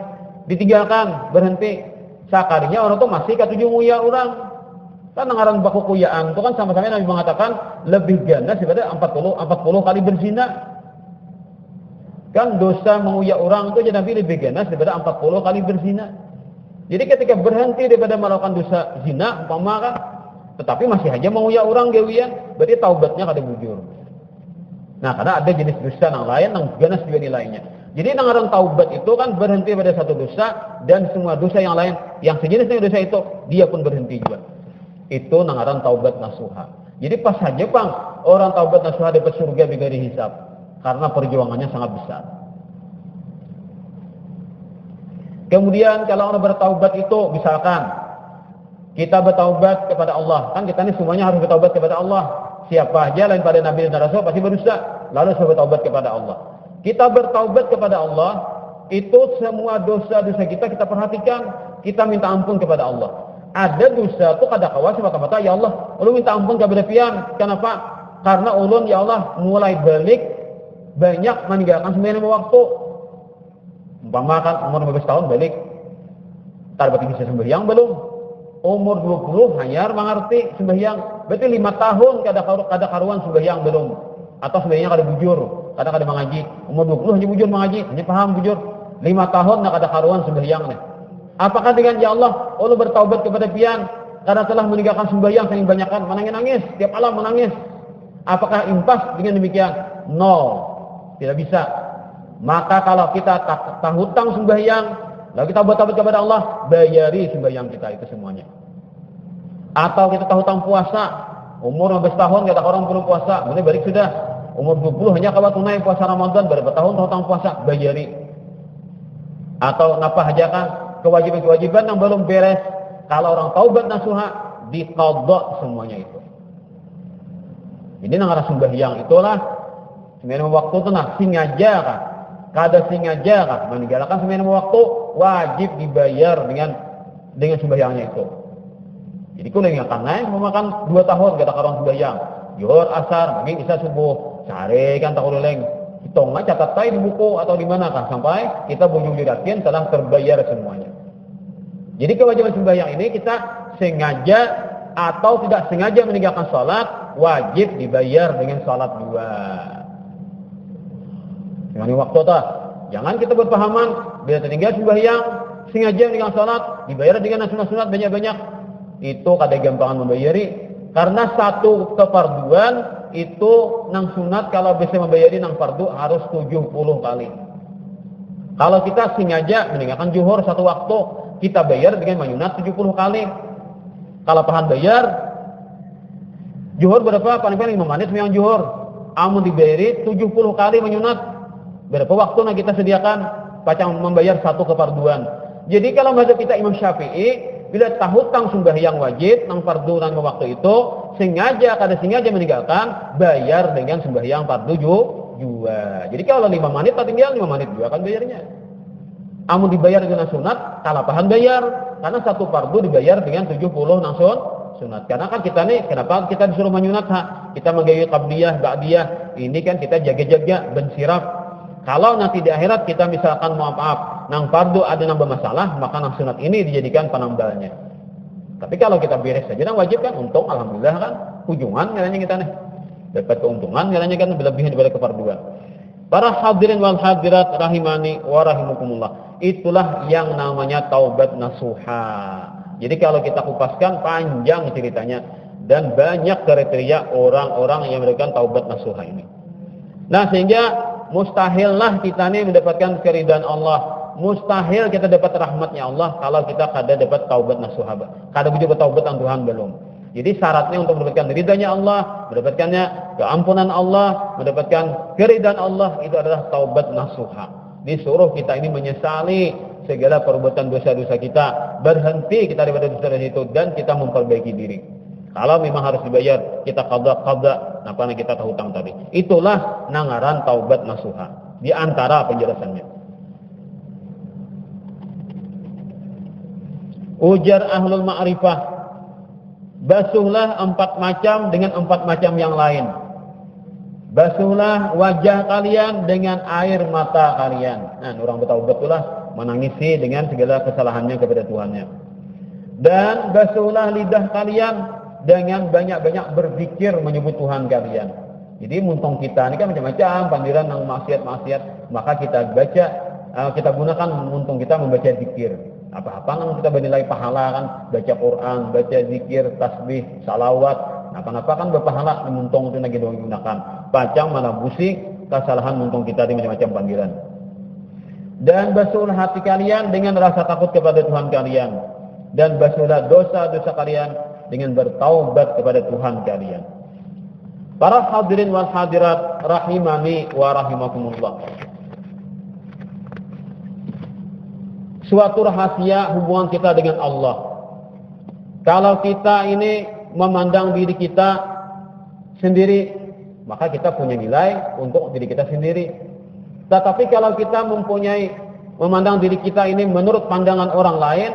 ditinggalkan berhenti. Sakarinya orang tuh masih katuju nguya orang. Kan ngaran baku kuyaan itu kan sama-sama Nabi mengatakan lebih ganas daripada 40 kali berzina. Kan dosa menguyak orang itu jadi Nabi lebih ganas daripada 40 kali berzina. Jadi ketika berhenti daripada melakukan dosa zina umpama kan, tetapi masih aja menguyak orang gawian, berarti taubatnya kada bujur. Nah, karena ada jenis dosa yang lain yang ganas juga nilainya. Jadi ngaran taubat itu kan berhenti pada satu dosa dan semua dosa yang lain yang sejenis dengan dosa itu dia pun berhenti juga. Itu ngaran taubat nasuha. Jadi pas saja Bang, orang taubat nasuha dapat surga bigari hisab karena perjuangannya sangat besar. Kemudian kalau orang bertaubat itu misalkan kita bertaubat kepada Allah, kan kita ini semuanya harus bertaubat kepada Allah. Siapa aja lain pada Nabi dan Rasul pasti berdosa, lalu harus bertaubat kepada Allah. Kita bertaubat kepada Allah, itu semua dosa-dosa kita perhatikan, kita minta ampun kepada Allah. Ada dosa itu kada kawas mata-mata ya Allah, ulun minta ampun kepada pian. Kenapa? Karena ulun ya Allah mulai balik banyak meninggalkan sembahyang waktu. Umpama kan umur 15 tahun balik. Tar berarti bisa sembahyang belum? Umur 20 hanyar mengerti sembahyang. Berarti 5 tahun kada karuan sembahyang belum. Atau sembahyangnya kada bujur, kada mengaji. Umur 20 hanya bujur mengaji, hanya paham bujur. 5 tahun nak kada karuan sembahyang nih. Apakah dengan ya Allah, Allah bertaubat kepada pian karena telah meninggalkan sembahyang saking banyakkan menangis, tiap malam menangis. Apakah impas dengan demikian? No, tidak bisa. Maka kalau kita tak hutang sembahyang, lalu kita bertaubat kepada Allah, bayari sembahyang kita itu semuanya. Atau kita tak hutang puasa, umur 15 tahun kata orang belum puasa, boleh balik sudah. Umur 20 hanya kalau tunai puasa Ramadan, berapa tahun tak hutang puasa, bayari. Atau napa aja kan kewajiban-kewajiban yang belum beres, kalau orang taubat nasuha diqadha semuanya itu. Ini nang arah sembahyang itulah sembahyang waktu itu nah sengaja kan. Kada sengaja kan meninggalkan sembahyang waktu wajib dibayar dengan sembahyangnya itu. Jadi kalau ingatkan naik memakan 2 tahun kata karang sembahyang. Zuhur, asar, maghrib, isya, subuh. Cari kan tak uleng. Hitung catat tay di buku atau di mana kan sampai kita bujung dirakin telah terbayar semuanya. Jadi kewajiban sembahyang ini kita sengaja atau tidak sengaja meninggalkan sholat wajib dibayar dengan sholat 2. Dengan waktu tak. Jangan kita berpahaman bila tertinggal sembahyang sengaja meninggalkan sholat dibayar dengan sunat-sunat banyak-banyak. Itu kada gampangan membayari karena satu kefarduan itu nang sunat kalau bisa membayari nang fardu harus 70 kali. Kalau kita sengaja meninggalkan zuhur satu waktu kita bayar dengan menyunat 70 kali. Kalau pahan bayar zuhur berapa? Paling-paling 5 menit yang zuhur. Amun dibayari 70 kali menyunat. Berapa waktu yang kita sediakan pacang membayar satu kefarduan. Jadi kalau mazhab kita Imam Syafi'i bila tahu tang sembahyang wajib nang fardu nang waktu itu sengaja kada sengaja meninggalkan bayar dengan sembahyang fardu juga. Jadi kalau 5 menit tak tinggal 5 menit juga kan bayarnya. Amun dibayar dengan sunat kalapahan bayar karena satu fardu dibayar dengan 70 nang sunat. Karena kan kita nih kenapa kita disuruh menyunat kita menggaya qabliyah ba'diyah ini kan kita jaga-jaga ben sirap. Kalau nanti di akhirat kita misalkan maaf nang fardu ada nang bermasalah maka nang sunat ini dijadikan penambalnya. Tapi kalau kita beres saja nang wajib kan untung alhamdulillah kan ujungan nilainya kita nih dapat keuntungan nilainya kan berlebihan daripada kefarduan. Para hadirin wal hadirat rahimani wa rahimakumullah. Itulah yang namanya taubat nasuha. Jadi kalau kita kupaskan panjang ceritanya dan banyak kriteria orang-orang yang melakukan taubat nasuha ini. Nah sehingga mustahillah kita nih mendapatkan keridhaan Allah. Mustahil kita dapat rahmatnya Allah kalau kita kada dapat taubat nasuha. Kada bisa bertaubat an Tuhan belum. Jadi syaratnya untuk mendapatkan ridhanya Allah, mendapatkannya keampunan Allah, mendapatkan keridhaan Allah itu adalah taubat nasuha. Disuruh kita ini menyesali segala perbuatan dosa-dosa kita, berhenti kita daripada dosa-dosa itu dan kita memperbaiki diri. Kalau memang harus dibayar, kita qada, apa yang kita tahu hutang tadi. Itulah nangaran taubat nasuha. Di antara penjelasannya. Ujar ahlul ma'rifah, basuhlah 4 macam dengan 4 macam yang lain. Basuhlah wajah kalian dengan air mata kalian. Nah, orang bertaubat itulah menangisi dengan segala kesalahannya kepada Tuhannya. Dan basuhlah lidah kalian dengan banyak-banyak berzikir menyebut Tuhan kalian. Jadi muntong kita ini kan macam-macam pandiran yang maksiat-maksiat, maka kita baca, kita gunakan muntong kita membaca zikir. Apa-apa kan kita bernilai pahala kan, baca Quran, baca zikir, tasbih, salawat, apa-apa kan berpahala muntong itu lagi digunakan. Pacang mana busik kesalahan muntong kita di macam-macam pandiran. Dan basuhlah hati kalian dengan rasa takut kepada Tuhan kalian. Dan basuhlah dosa-dosa kalian dengan bertaubat kepada Tuhan kalian. Para hadirin wal hadirat rahimani wa rahimakumullah. Suatu rahasia hubungan kita dengan Allah. Kalau kita ini memandang diri kita sendiri, maka kita punya nilai untuk diri kita sendiri. Tetapi kalau kita memandang diri kita ini menurut pandangan orang lain,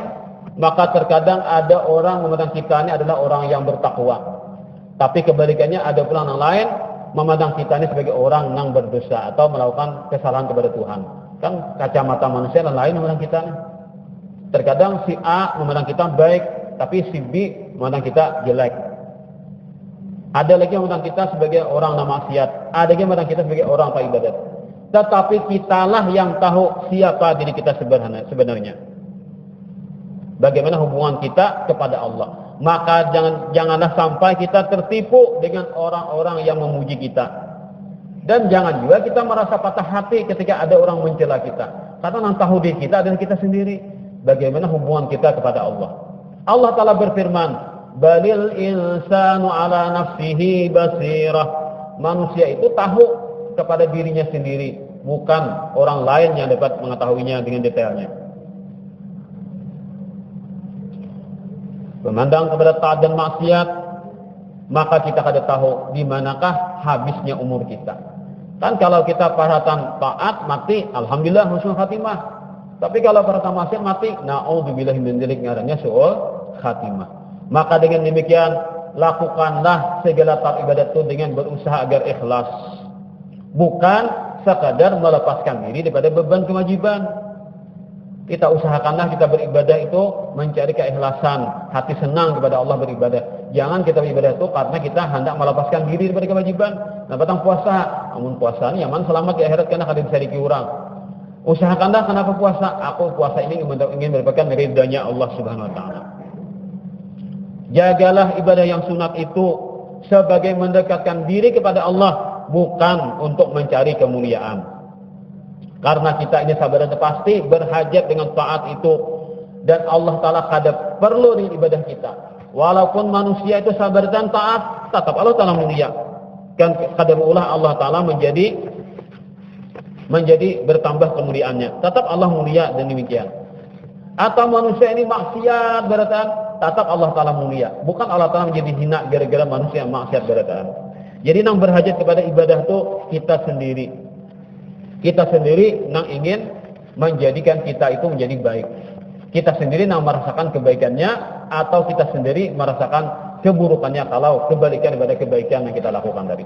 maka terkadang ada orang memandang kita ini adalah orang yang bertakwa. Tapi kebalikannya ada pula yang lain memandang kita ini sebagai orang yang berdosa atau melakukan kesalahan kepada Tuhan. Kan kacamata manusia dan lain memandang kita nih. Terkadang si A memandang kita baik, tapi si B memandang kita jelek. Ada lagi yang memandang kita sebagai orang yang maksiat, ada lagi yang memandang kita sebagai orang tak ibadat. Tetapi kitalah yang tahu siapa diri kita sebenarnya. Bagaimana hubungan kita kepada Allah. Maka janganlah sampai kita tertipu dengan orang-orang yang memuji kita. Dan jangan juga kita merasa patah hati ketika ada orang mencela kita. Karena yang tahu diri kita adalah kita sendiri. Bagaimana hubungan kita kepada Allah. Allah Ta'ala berfirman, balil insanu ala nafsihi basirah. Manusia itu tahu kepada dirinya sendiri, bukan orang lain yang dapat mengetahuinya dengan detailnya. Memandang kepada taat dan maksiat, maka kita kada tahu di manakah habisnya umur kita. Kan kalau kita perhatian taat mati, alhamdulillah husnul khatimah. Tapi kalau perhatian maksiat mati, na'udzubillahi min dzalik, ngarannya su'ul khatimah. Maka dengan demikian lakukanlah segala taat ibadat itu dengan berusaha agar ikhlas, bukan sekadar melepaskan diri daripada beban kewajiban. Kita usahakanlah kita beribadah itu mencari keikhlasan, hati senang kepada Allah beribadah. Jangan kita beribadah itu karena kita hendak melepaskan diri daripada kewajiban. Nah, batang puasa, namun puasa ini aman selamat di akhirat karena kada bisa dikurang. Usahakanlah kenapa puasa? Aku puasa ini ingin mendapatkan ridhanya Allah Subhanahu wa taala. Jagalah ibadah yang sunat itu sebagai mendekatkan diri kepada Allah, bukan untuk mencari kemuliaan. Karena kita ini sabar dan pasti berhajat dengan taat itu, dan Allah Ta'ala kada perlu dengan ibadah kita. Walaupun manusia itu sabar dan taat, tetap Allah Ta'ala mulia. Kan kada berulah Allah Ta'ala menjadi bertambah kemuliaannya. Tetap Allah mulia dan demikian. Atau manusia ini maksiat berataan, tetap Allah Ta'ala mulia. Bukan Allah Ta'ala menjadi hina gara-gara manusia maksiat berataan. Jadi yang berhajat kepada ibadah itu kita sendiri. Kita sendiri yang ingin menjadikan kita itu menjadi baik. Kita sendiri yang merasakan kebaikannya, atau kita sendiri merasakan keburukannya kalau kebalikan daripada kebaikan yang kita lakukan tadi.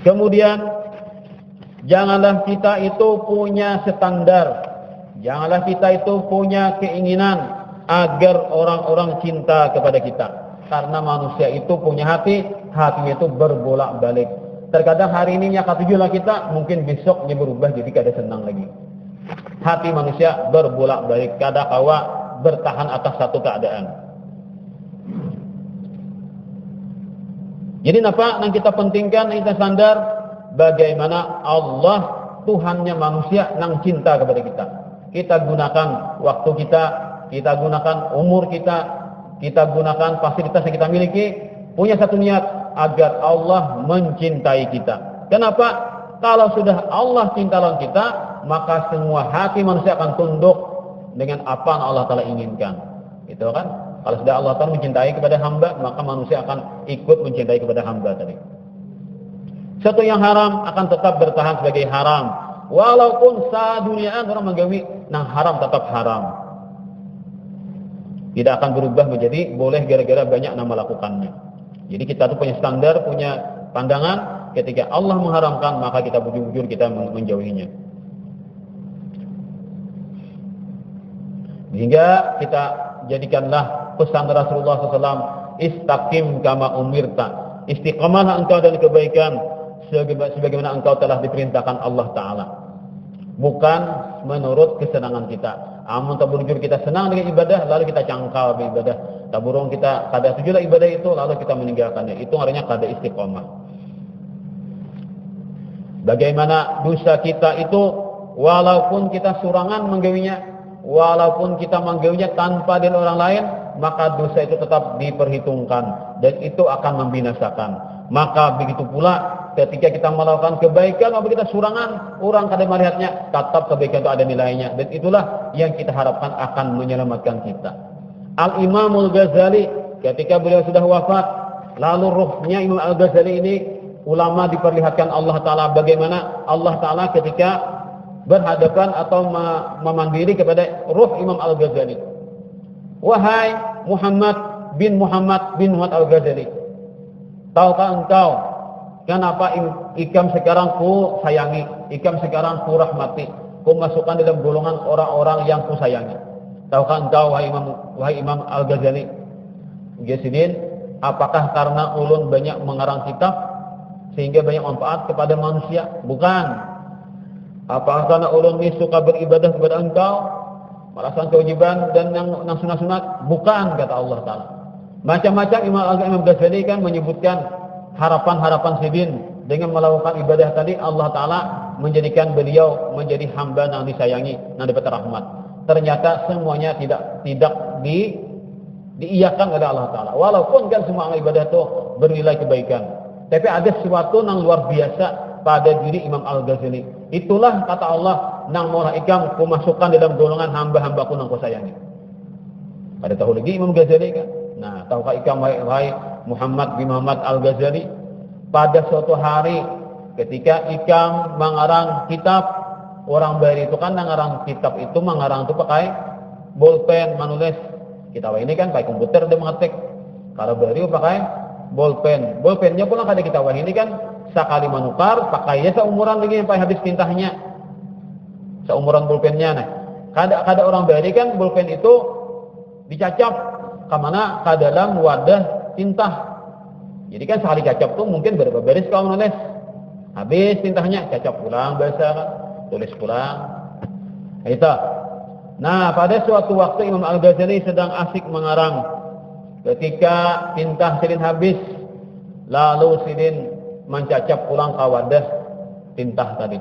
Kemudian janganlah kita itu punya standar, janganlah kita itu punya keinginan agar orang-orang cinta kepada kita. Karena manusia itu punya hati, hatinya itu berbolak-balik. Terkadang hari ini nyakatujulah kita, mungkin besoknya berubah jadi kada senang lagi. Hati manusia berbolak-balik, kada kawa bertahan atas satu keadaan. Jadi apa yang kita pentingkan, yang kita standar, bagaimana Allah Tuhannya manusia yang cinta kepada kita. Kita gunakan waktu kita gunakan umur kita gunakan fasilitas yang kita miliki, punya satu niat agar Allah mencintai kita. Kenapa? Kalau sudah Allah cinta lawan kita, maka semua hati manusia akan tunduk dengan apa yang Allah Ta'ala inginkan. Itu kan? Kalau sudah Allah Ta'ala mencintai kepada hamba, maka manusia akan ikut mencintai kepada hamba tadi. Satu yang haram akan tetap bertahan sebagai haram. Walaupun saduniaan orang menggawi, nah haram tetap haram. Tidak akan berubah menjadi boleh gara-gara banyak yang melakukannya. Jadi kita tuh punya standar, punya pandangan. Ketika Allah mengharamkan, maka kita bujur-bujur kita menjauhinya. Sehingga kita jadikanlah pesan Rasulullah SAW, istaqim kama umirta. Istiqamahlah engkau dari kebaikan sebagaimana engkau telah diperintahkan Allah Ta'ala. Bukan menurut kesenangan kita. Amun taburujur kita senang dengan ibadah, lalu kita cangkal beribadah. Taburung kita kada tujulah ibadah itu, lalu kita meninggalkannya. Itu artinya kada istiqomah. Bagaimana dosa kita itu, walaupun kita surangan menggawinya, walaupun kita menggawinya tanpa dari orang lain, maka dosa itu tetap diperhitungkan dan itu akan membinasakan. Maka begitu pula ketika kita melakukan kebaikan, apabila kita surangan, orang kada melihatnya, tetap kebaikan itu ada nilainya, dan itulah yang kita harapkan akan menyelamatkan kita. Al-Imamul Ghazali ketika beliau sudah wafat, lalu ruhnya Imam Al-Ghazali ini, ulama diperlihatkan Allah Ta'ala bagaimana Allah Ta'ala ketika berhadapan atau memandiri kepada ruh Imam Al-Ghazali. Wahai Muhammad bin Muhammad Al-Ghazali, tahukah engkau kenapa ikam sekarang ku sayangi, ikam sekarang ku rahmati, ku masukkan dalam golongan orang-orang yang ku sayangi? Tahukah engkau wahai Imam Al-Ghazali? Gesidin, apakah karena ulun banyak mengarang kitab sehingga banyak manfaat kepada manusia? Bukan. Apakah karena ulun ini suka beribadah kepada engkau, melaksanakan kewajiban dan yang sunat-sunat? Bukan, kata Allah Ta'ala. Macam-macam Imam Ghazali kan menyebutkan harapan-harapan sidin dengan melakukan ibadah tadi. Allah Ta'ala menjadikan beliau menjadi hamba yang disayangi, yang dapat rahmat. Ternyata semuanya tidak diiyakan oleh Allah Ta'ala. Walaupun kan semua amal ibadah itu bernilai kebaikan, tapi ada sesuatu yang luar biasa pada diri Imam Al-Ghazali. Itulah kata Allah, nang mola ikam ku masukkan dalam golongan hamba-hambaku nang ku sayangi. Pada tahu lagi Imam Ghazali kan? Nah, tahukah ikam wahai Muhammad bin Muhammad Al-Ghazali, pada suatu hari ketika ikam mengarang kitab, orang Bari itu kan mengarang kitab itu mengarang itu pakai bolpen, menulis Kita ini kan pakai komputer dia mengetik. Kalau beliau pakai bolpen. Bolpennya pula kada kita ini kan sekali menukar pakainya seumuran lagi sampai habis tintanya. Seumuran bolpennya nah. Kada orang bari kan bolpen itu dicacap ke mana ke dalam wadah tinta. Jadi kan sekali cacap tuh mungkin berapa baris kalau menulis. Habis tintanya cacap pulang biasa kan, tulis pulang. Itu. Nah, pada suatu waktu Imam Al-Ghazali sedang asik mengarang. Ketika tinta silin habis, lalu silin mencacap pulang ke wadah tinta tadi.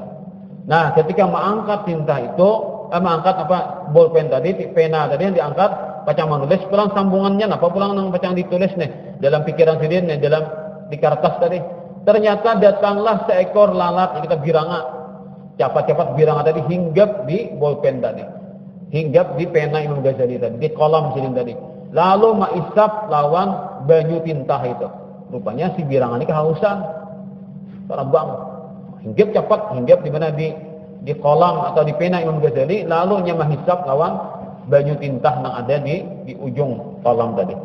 Nah, ketika mengangkat tinta itu, mengangkat bolpen tadi, pena tadi yang diangkat, pacang menulis pulang sambungannya, apa pulang nang pacang ditulis nih dalam pikiran silin nih dalam di kertas tadi. Ternyata datanglah seekor lalat yang kita biranga. Cepat-cepat biranga tadi hinggap di bolpen tadi. Hinggap di pena Imam Ghazali tadi, di kolam silin tadi. Lalu maisap lawan banyu tinta itu. Rupanya si biranga ini kehausan. Terbang. Hinggap cepat, hinggap di mana di kolam atau di pena Imam Ghazali, lalu nya mahisap lawan banyu tinta yang ada di ujung kolam tadi.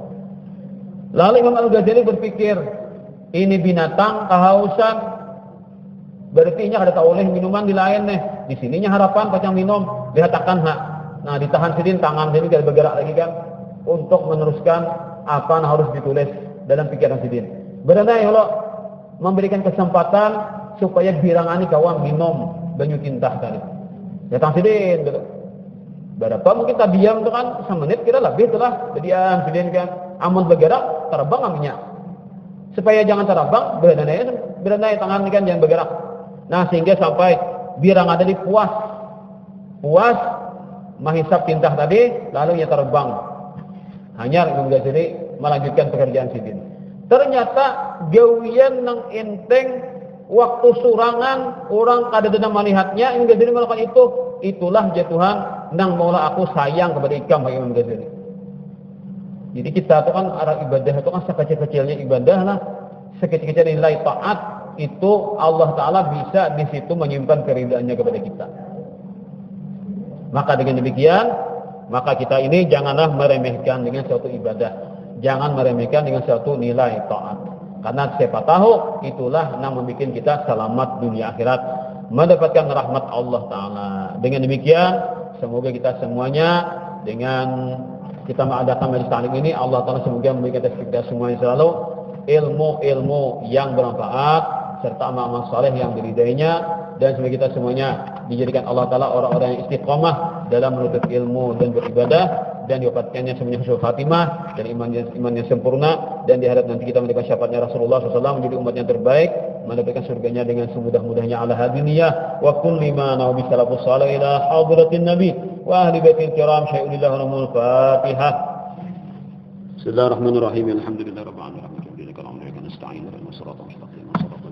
Lalu Imam Al-Ghazali berpikir, ini binatang kehausan, berarti nya ada oleh minuman di lain nih. Di sininya harapan pacang minum, dihatakan hak. Nah, ditahan sidin tangan sini tidak bergerak lagi kan untuk meneruskan apa yang harus ditulis dalam pikiran sidin. Berarti kalau memberikan kesempatan supaya birangani kawan minum banyu tinta tadi. Datang sidin gitu. Berapa mungkin kita diam tuh kan semenit kira lebih tuh lah. Diam sidin kan. Amun bergerak terbang aminya. Supaya jangan terbang beranai tangan kan jangan bergerak. Nah, sehingga sampai birang ada di puas menghisap tinta tadi lalu ia terbang. Hanya Imam Ghazali melanjutkan pekerjaan sidin. Ternyata gawian nang enteng waktu surangan orang kada dena melihatnya Imam Ghazali melakukan itu. Itulah jatuhan nang maula aku sayang kepada ikam Imam Ghazali. Jadi kita itu kan arah ibadah itu kan sekecil-kecilnya ibadah lah, sekecil-kecil nilai taat itu Allah Ta'ala bisa di situ menyimpan keridhaannya kepada kita. Maka dengan demikian, maka kita ini janganlah meremehkan dengan suatu ibadah, jangan meremehkan dengan suatu nilai taat. Karena siapa tahu itulah yang membuat kita selamat dunia akhirat, mendapatkan rahmat Allah Ta'ala. Dengan demikian, semoga kita semuanya dengan kita mengadakan majelis ta'lim ini, Allah Ta'ala semoga memberikan kita semuanya selalu ilmu-ilmu yang bermanfaat serta amal-amal saleh yang diridainya, dan semoga kita semuanya dijadikan Allah Ta'ala orang-orang yang istiqomah dalam menuntut ilmu dan beribadah, dan diwafatkannya semuanya husnul khatimah dan imannya sempurna, dan di akhirat nanti kita mendapatkan syafaatnya Rasulullah SAW menjadi umat yang terbaik, mendapatkan surganya dengan semudah-mudahnya ala hadiniyah wa kulli ma nabi salafus salih ila hadratin nabi wa ahli baitil kiram syai'ulillah wa namul fatihah. Bismillahirrahmanirrahim. Alhamdulillah rabbil alamin. Nasta'in wa nusrata mustaqim wa siratal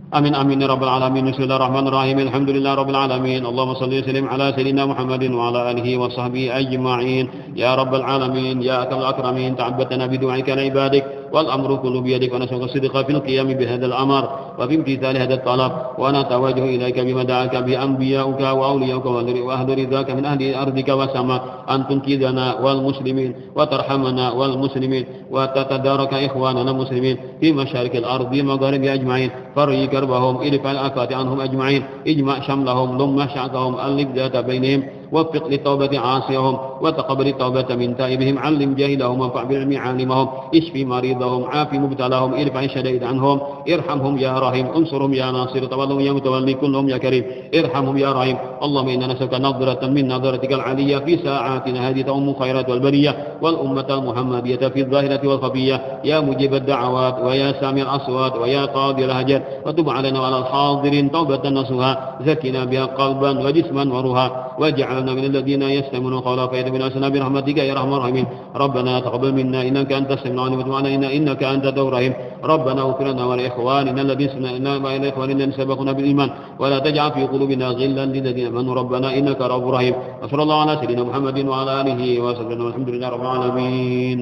آمين آمين يا رب العالمين. بسم الله الرحمن الرحيم. الحمد لله رب العالمين. اللهم صل وسلم على سيدنا محمد وعلى آله وصحبه أجمعين. يا رب العالمين يا أكرم الأكرمين، تعبدنا بدعائك لعبادك والأمر كله بيدك، ونسألك الصدق في القيام بهذا الأمر وفي امتثال هذا الطلب، ونتوجه إليك بما دعاك به أنبياؤك وأولياؤك وأهل رضاك من أهل أرضك وسماء، أن تنقذنا والمسلمين وترحمنا والمسلمين وتتدارك إخواننا المسلمين في مشارق الأرض ومغاربها أجمعين، فرج كربهم، ادفع الآفات عنهم أجمعين، اجمع شملهم، لم شعثهم، ألف ذات بينهم، وفق للتوبة عاصيهم، وتقبل التوبة من تائبهم، علم جاهلهم، وانفع بالعلم عالمهم، اشف مريضهم، عاف مبتلاهم، ارفع الشدائد عنهم، ارحمهم يا رحيم، انصرهم يا ناصر، تولهم يا متولي، كلهم يا كريم، ارحمهم يا رحيم. اللهم إنا نسألك نظرة من نظرتك العلية في ساعاتنا هذه تؤم الخيرات والبرية والأمة المحمدية في الظاهرة والخفية، يا مجيب الدعوات ويا سامع الأصوات ويا قاضي الحاجات، وتب علينا وعلى الحاضرين توبة نصوحا، زكنا بها قلبا وجسما وروحا، واجعلنا من الذين يستمعون القول فيتبعون أحسنه برحمتك يا أرحم الراحمين. ربنا تقبل منا إنك أنت السميع العليم وتب علينا إنك أنت التواب الرحيم. ربنا اغفر لنا ولإخواننا الذين سبقونا بالإيمان، ولا تجعل في قلوبنا غلا للذين آمنوا ربنا إنك رؤوف رحيم. وصلى الله على سيدنا محمد وعلى آله وصحبه والحمد لله رب العالمين.